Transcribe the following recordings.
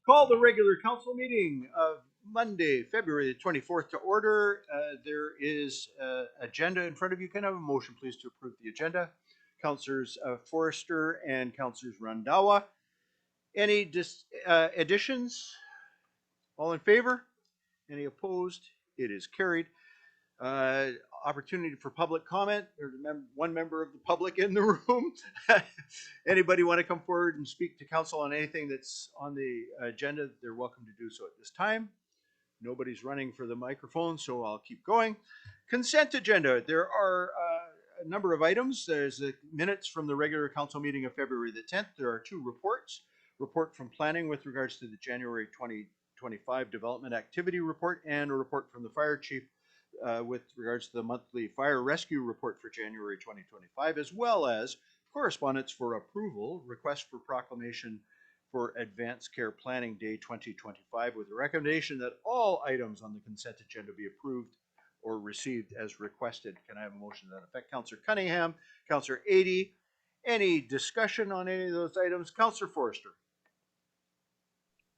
Call the regular council meeting of Monday, February the 24th to order. There is an agenda in front of you. Can I have a motion, please, to approve the agenda? Councilors Forrester and Councilors Randawa. Any additions? All in favor? Any opposed? It is carried. Uh, Opportunity for public comment. There's one member of the public in the room. Anybody want to come forward and speak to council on anything that's on the agenda? They're welcome to do so at this time. Nobody's running for the microphone, so I'll keep going. Consent agenda. There are a number of items. There's the minutes from the regular council meeting of February the 10th. There are two reports. Report from planning with regards to the January 2025 development activity report, and a report from the fire chief with regards to the monthly fire rescue report for January 2025, as well as correspondence for approval, request for proclamation for Advanced Care Planning Day 2025, with a recommendation that all items on the consent agenda be approved or received as requested. Can I have a motion to that effect? Councillor Cunningham, Councillor Adey. Any discussion on any of those items? Councillor Forrester.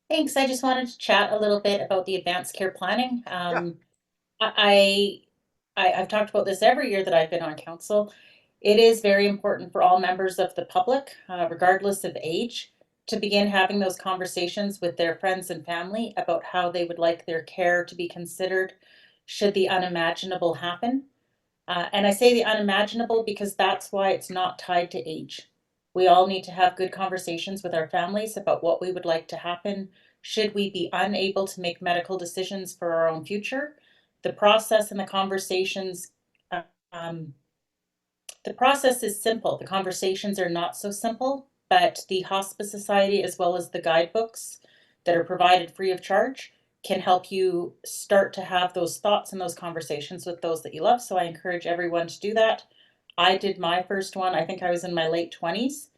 Thanks. I just wanted to chat a little bit about the advanced care planning. Yeah. I've talked about this every year that I've been on council. It is very important for all members of the public, regardless of age, to begin having those conversations with their friends and family about how they would like their care to be considered should the unimaginable happen. And I say the unimaginable because that's why it's not tied to age. We all need to have good conversations with our families about what we would like to happen should we be unable to make medical decisions for our own future. The process and um, the process is simple. The conversations are not so simple, but the Hospice Society, as well as the guidebooks that are provided free of charge, can help you start to have those thoughts and those conversations with those that you love. So I encourage everyone to do that. I did my first one, I think I was in my late 20s,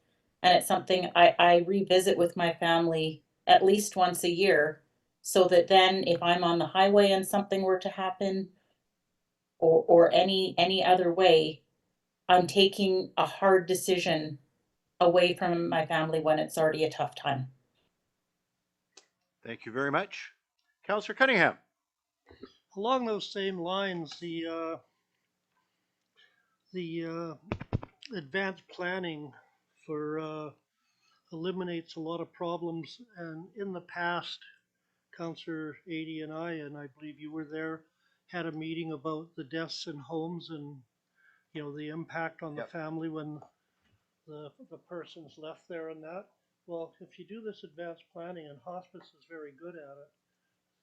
and it's something I revisit with my family at least once a year, so that then if I'm on the highway and something were to happen, or any other way, I'm taking a hard decision away from my family when it's already a tough time. Thank you very much. Councillor Cunningham. Along those same lines, the advanced planning for eliminates a lot of problems. And in the past, Councillor Adey and I believe you were there, had a meeting about the deaths in homes and the impact on the Yep. family when the person's left there and that. Well, if you do this advanced planning, and hospice is very good at it,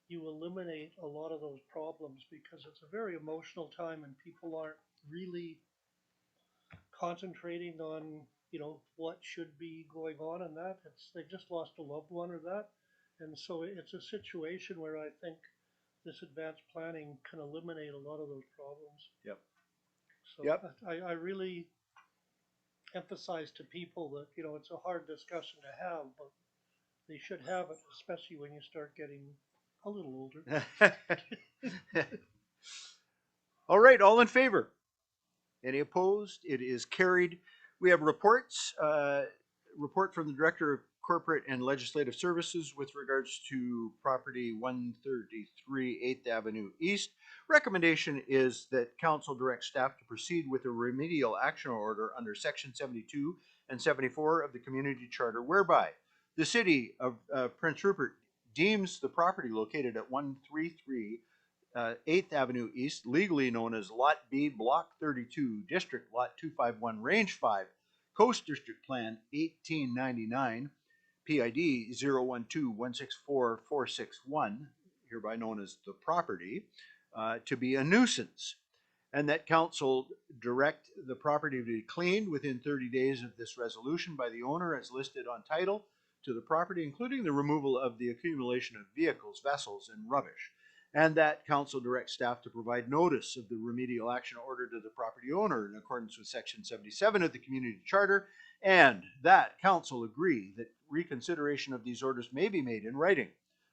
you eliminate a lot of those problems because it's a very emotional time and people aren't really concentrating on what should be going on and that. They've just lost a loved one or that. And so it's a situation where I think this advanced planning can eliminate a lot of those problems. Yep. So Yep. I really emphasize to people that it's a hard discussion to have, but they should have it, especially when you start getting a little older. All right, all in favor? Any opposed? It is carried. We have reports. Report from the Director of Corporate and Legislative Services with regards to property 133 8th Avenue East. Recommendation is that Council direct staff to proceed with a remedial action order under Section 72 and 74 of the Community Charter, whereby the City of Prince Rupert deems the property located at 133 8th Avenue East, legally known as Lot B, Block 32, District Lot 251, Range 5, Coast District Plan 1899, PID 012164461, hereby known as the property, to be a nuisance, and that council direct the property to be cleaned within 30 days of this resolution by the owner as listed on title to the property, including the removal of the accumulation of vehicles, vessels, and rubbish, and that council directs staff to provide notice of the remedial action order to the property owner in accordance with Section 77 of the Community Charter, and that council agree that reconsideration of these orders may be made in writing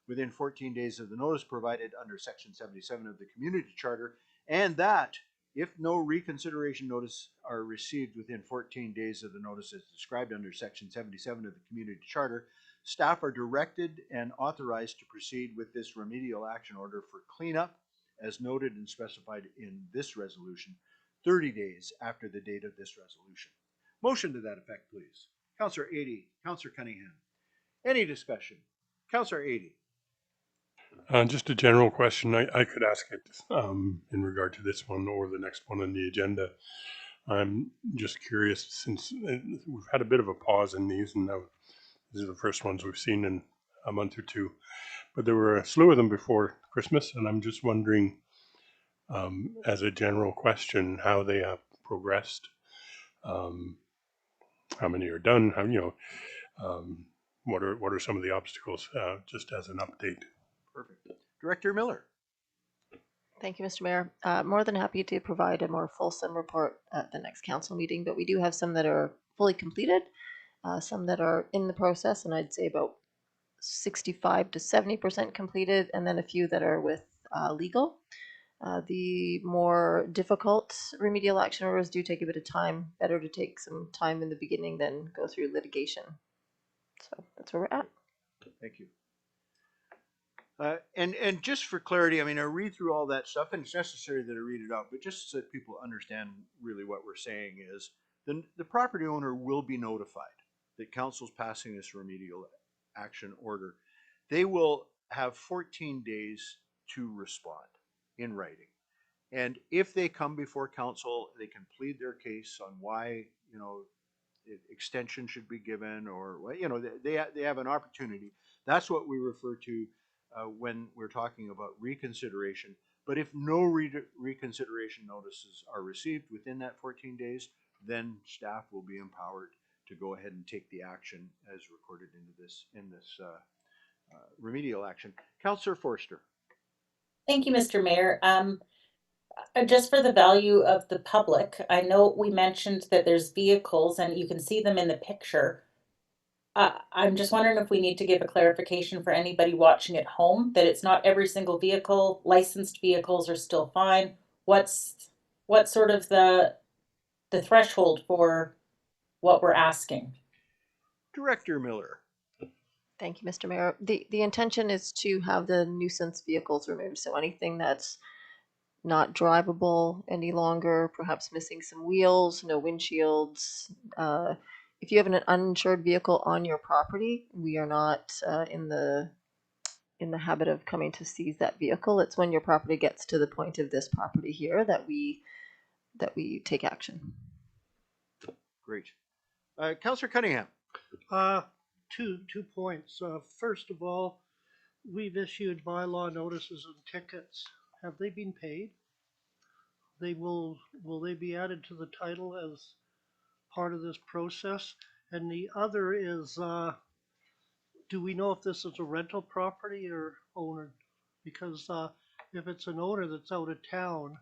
within 14 days of the notice provided under Section 77 of the Community Charter, and that if no reconsideration notice are received within 14 days of the notice as described under Section 77 of the Community Charter, Staff are directed and authorized to proceed with this remedial action order for cleanup, as noted and specified in this resolution, 30 days after the date of this resolution. Motion to that effect, please. Councillor Adie, Councillor Cunningham. Any discussion? Councillor Adie. Just a general question. I could ask it in regard to this one or the next one on the agenda. I'm just curious, since we've had a bit of a pause in these, and now these are the first ones we've seen in a month or two, but there were a slew of them before Christmas, and I'm just wondering, as a general question, how they have progressed, how many are done, how, what are some of the obstacles, just as an update. Perfect. Director Miller. Thank you, Mr. Mayor. More than happy to provide a more fulsome report at the next council meeting, but we do have some that are fully completed, some that are in the process, and I'd say about 65 to 70% completed, and then a few that are with legal. The more difficult remedial action orders do take a bit of time. Better to take some time in the beginning than go through litigation. So that's where we're at. Thank you. And just for clarity, I mean, I read through all that stuff, and it's necessary that I read it out, but just so that people understand really what we're saying is, the property owner will be notified that council's passing this remedial action order. They will have 14 days to respond in writing. And if they come before council, they can plead their case on why, extension should be given, or, they have an opportunity. That's what we refer to when we're talking about reconsideration. But if no reconsideration notices are received within that 14 days, then staff will be empowered to go ahead and take the action as recorded in this remedial action. Councillor Forster. Thank you, Mr. Mayor. Just for the value of the public, I know we mentioned that there's vehicles and you can see them in the picture. I'm just wondering if we need to give a clarification for anybody watching at home that it's not every single vehicle. Licensed vehicles are still fine. What's sort of the threshold for what we're asking? Director Miller. Thank you, Mr. Mayor. The intention is to have the nuisance vehicles removed. So anything that's not drivable any longer, perhaps missing some wheels, no windshields. If you have an uninsured vehicle on your property, we are not in the habit of coming to seize that vehicle. It's when your property gets to the point of this property here that we take action. Great. Councillor Cunningham. Two points. First of all, we've issued bylaw notices and tickets. Have they been paid? Will they be added to the title as part of this process? And the other is, do we know if this is a rental property or owner? Because if it's an owner that's out of town,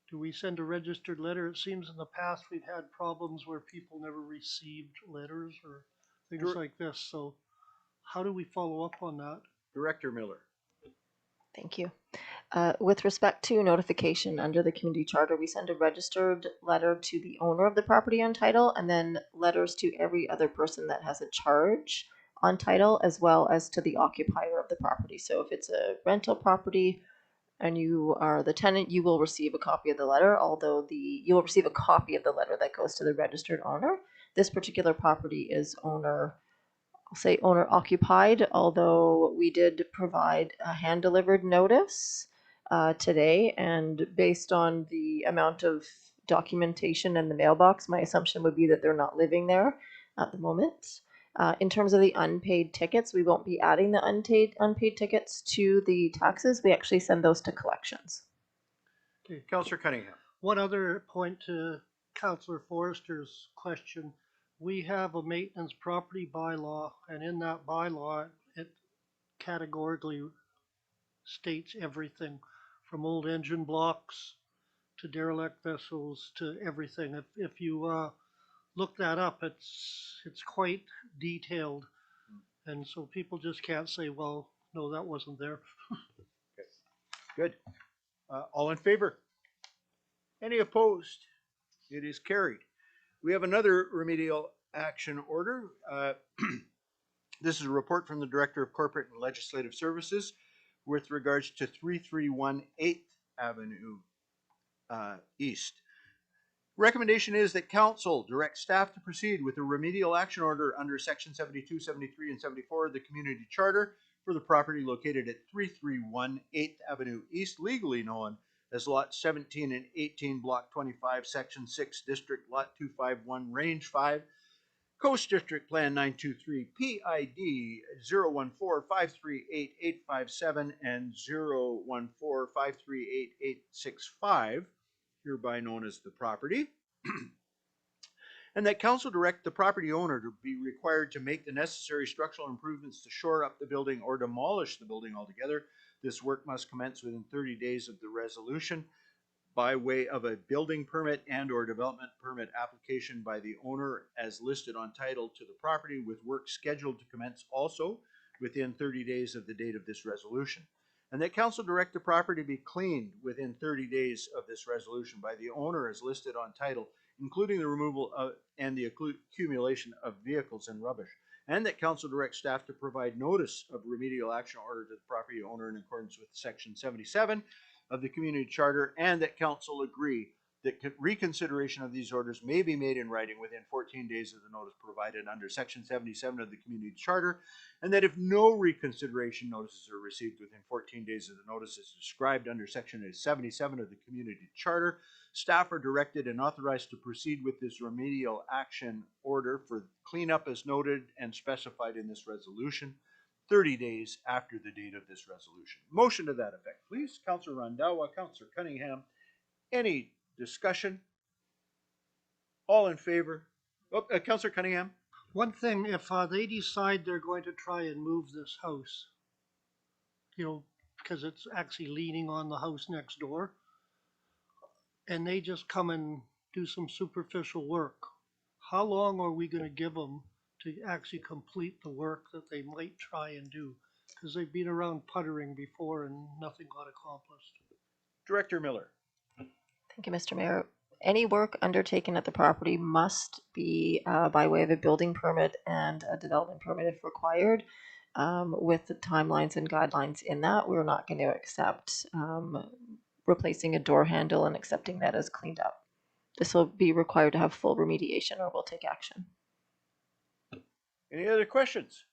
do we send a registered letter? It seems in the past we've had problems where people never received letters or things like this. So how do we follow up on that? Director Miller. Thank you. With respect to notification under the community charter, we send a registered letter to the owner of the property on title, and then letters to every other person that has a charge on title, as well as to the occupier of the property. So if it's a rental property and you are the tenant, you will receive a copy of the letter, although you will receive a copy of the letter that goes to the registered owner. This particular property is owner occupied, although we did provide a hand delivered notice today, and based on the amount of documentation in the mailbox, my assumption would be that they're not living there at the moment. In terms of the unpaid tickets, we won't be adding the unpaid tickets to the taxes. We actually send those to collections. Okay. Councillor Cunningham. One other point to Councillor Forrester's question. We have a maintenance property bylaw, and in that bylaw, it categorically states everything from old engine blocks to derelict vessels to everything. If you look that up, it's quite detailed, and so people just can't say, well, no, that wasn't there. Okay. Good. All in favor? Any opposed? It is carried. We have another remedial action order. This is a report from the Director of Corporate and Legislative Services with regards to 331 8th Avenue East. Recommendation is that council direct staff to proceed with a remedial action order under section 72, 73, and 74 of the community charter for the property located at 331 8th Avenue East, legally known as Lot 17 and 18, Block 25, Section 6, District Lot 251, Range 5, Coast District Plan 923, PID 014538857 and 014538865, hereby known as the property. And that council direct the property owner to be required to make the necessary structural improvements to shore up the building or demolish the building altogether. This work must commence within 30 days of the resolution by way of a building permit and or development permit application by the owner as listed on title to the property, with work scheduled to commence also within 30 days of the date of this resolution. And that council direct the property be cleaned within 30 days of this resolution by the owner as listed on title, including the removal of and the accumulation of vehicles and rubbish. And that council direct staff to provide notice of remedial action order to the property owner in accordance with section 77 of the community charter, and that council agree that reconsideration of these orders may be made in writing within 14 days of the notice provided under section 77 of the community charter, and that if no reconsideration notices are received within 14 days of the notice as described under section 77 of the community charter, staff are directed and authorized to proceed with this remedial action order for cleanup as noted and specified in this resolution 30 days after the date of this resolution. Motion to that effect, please. Councillor Randhawa, Councillor Cunningham. Any discussion? All in favor? Oh, Councillor Cunningham. One thing, if they decide they're going to try and move this house, you know, because it's actually leaning on the house next door, and they just come and do some superficial work, how long are we going to give them to actually complete the work that they might try and do? Because they've been around puttering before and nothing got accomplished. Director Miller. Thank you, Mr. Mayor. Any work undertaken at the property must be by way of a building permit and a development permit if required. With the timelines and guidelines in that, we're not going to accept replacing a door handle and accepting that as cleaned up. This will be required to have full remediation or we'll take action. Any other questions?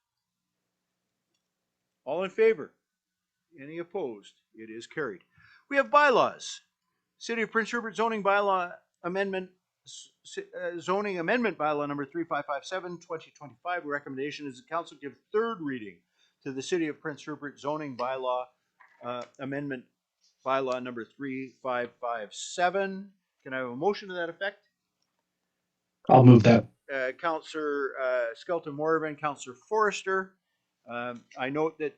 All in favor? Any opposed? It is carried. We have bylaws. City of Prince Rupert zoning bylaw amendment, zoning amendment bylaw number 3557, 2025. Recommendation is the council give third reading to the City of Prince Rupert zoning bylaw amendment bylaw number 3557. Can I have a motion to that effect? I'll move that. Councillor Skelton Morven, Councillor Forrester. I note that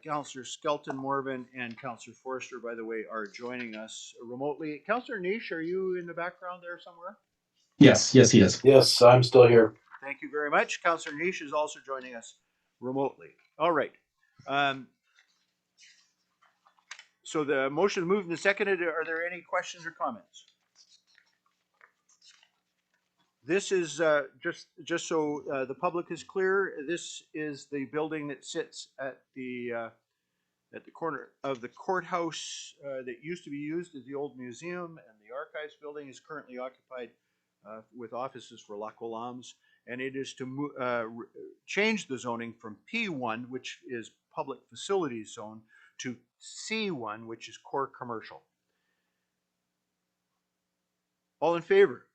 Councillor Skelton Morven and Councillor Forrester, by the way, are joining us remotely. Councillor Niche, are you in the background there somewhere? Yes, he is. Yes, I'm still here. Thank you very much. Councillor Niche is also joining us remotely. All right. So the motion is moved and seconded. Are there any questions or comments? This is just so the public is clear. This is the building that sits at the corner of the courthouse that used to be used as the old museum, and the archives building is currently occupied with offices for Lac Wallams, and it is to change the zoning from P1, which is public facilities zone, to C1, which is core commercial. All in favor?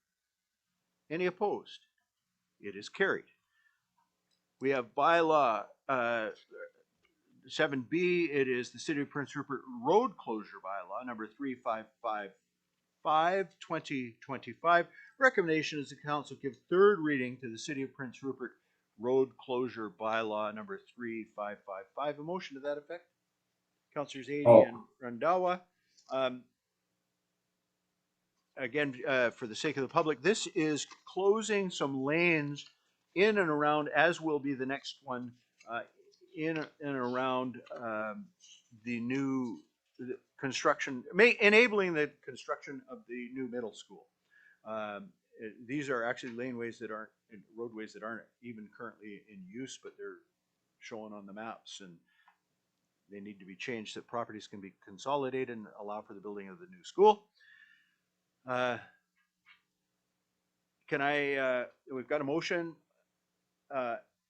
Any opposed? It is carried. We have bylaw 7B. It is the City of Prince Rupert road closure bylaw number 3555, 2025. Recommendation is the council give third reading to the City of Prince Rupert road closure bylaw number 3555. A motion to that effect? Councillors Adey and Randhawa. Again, for the sake of the public, this is closing some lanes in and around, as will be the next one, in and around the new construction, enabling the construction of the new middle school. These are actually laneways that aren't, roadways that aren't even currently in use, but they're shown on the maps, and they need to be changed so that properties can be consolidated and allow for the building of the new school. We've got a motion.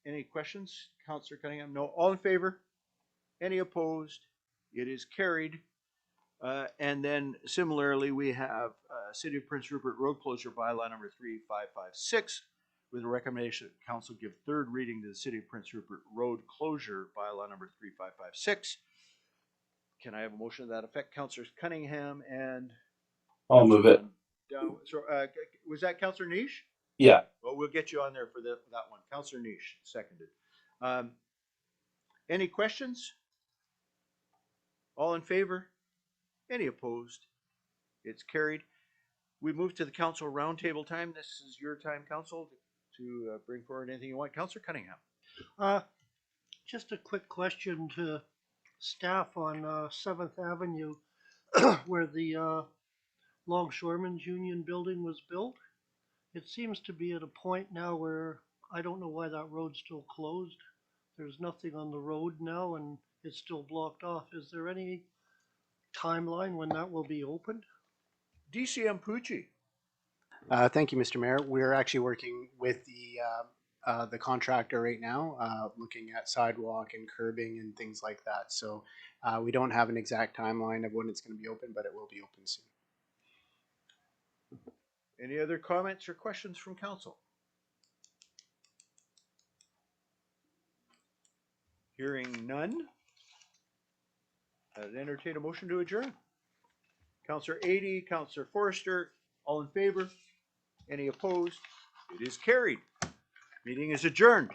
Any questions? Councillor Cunningham? No. All in favor? Any opposed? It is carried. And then similarly, we have City of Prince Rupert Road Closure Bylaw number 3556 with a recommendation that council give third reading to the City of Prince Rupert Road Closure Bylaw number 3556. Can I have a motion to that effect? Councillors Cunningham and I'll move it. was that Councillor Niche? Yeah. Well, we'll get you on there for that one. Councillor Niche, seconded. Any questions? All in favor? Any opposed? It's carried. We move to the council roundtable time. This is your time, council, to bring forward anything you want. Councillor Cunningham. Just a quick question to staff on 7th Avenue where the Longshoremen's Union building was built. It seems to be at a point now where I don't know why that road's still closed. There's nothing on the road now and it's still blocked off. Is there any timeline when that will be opened? DCM Pucci. Thank you, Mr. Mayor. We're actually working with the contractor right now, looking at sidewalk and curbing and things like that. So we don't have an exact timeline of when it's going to be open, but it will be open soon. Any other comments or questions from council? Hearing none. I'd entertain a motion to adjourn. Councillor Adie, Councillor Forrester, all in favor? Any opposed? It is carried. Meeting is adjourned.